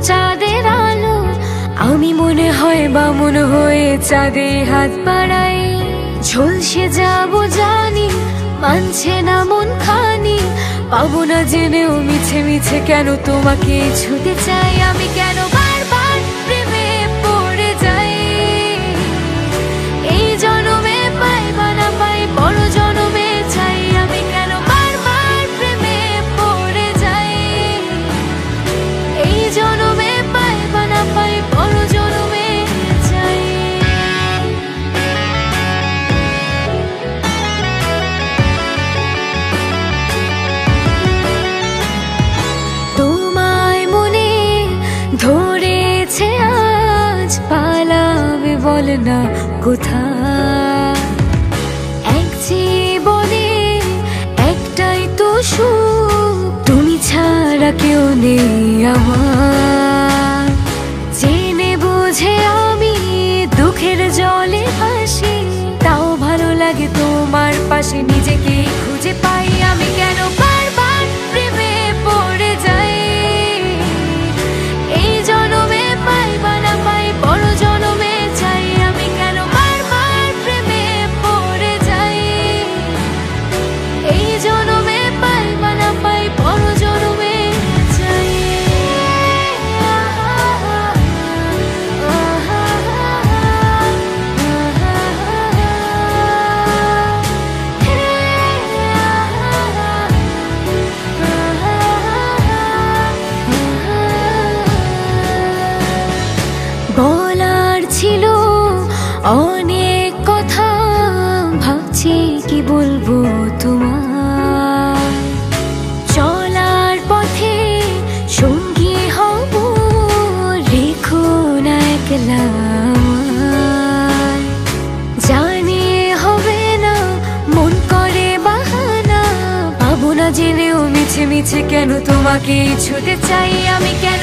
চাঁদের আলো, আমি মনে হয় বামুন হয়ে চাঁদে হাত বাড়াই। ঝলসে যাব জানি, মানছে না মন খানি, পাবো না জেনেও মিছে মিছে কেন তোমাকে ছুতে চাই। আমি কেন বারবার প্রেমে পড়ে যাই, এই জনমে পাই বা না পাই বড় জনমে চাই। আমি কেন বারবার প্রেমে পড়ে যাই, এই জনমে পাই বা না পাই বড় জনমে চাই। তোমায় মনে ধরেছে আজ, পালাবে বল না কোথায়। এক জীবনে একটাই তো সুখ, তুমি ছাড়া কেউ নেই আমার। জেনে বুঝে আমি দুঃখের জলে ভাসি, তাও ভালো লাগে তোমার পাশে নিজেকে খুঁজে পাই। আমি কেন বারবার প্রেমে পড়ে যাই, এই জনমে পাই বা না পাই বড় জনমে চাই। আমি কেন বারবার প্রেমে পড়ে যাই, এই জনমে পাই বা না পাই বড় জনমে চাই। বলার ছিল অনেক কথা, ভাবছি কি বলবো তোমার। চলার পথে সঙ্গী হব, রেখো না একলা আমায়। জানি হবে না মন করে বাহানা, পাবো না জেনেও মিছে মিছে কেন তোমাকে ছুতে চাই। আমি কেন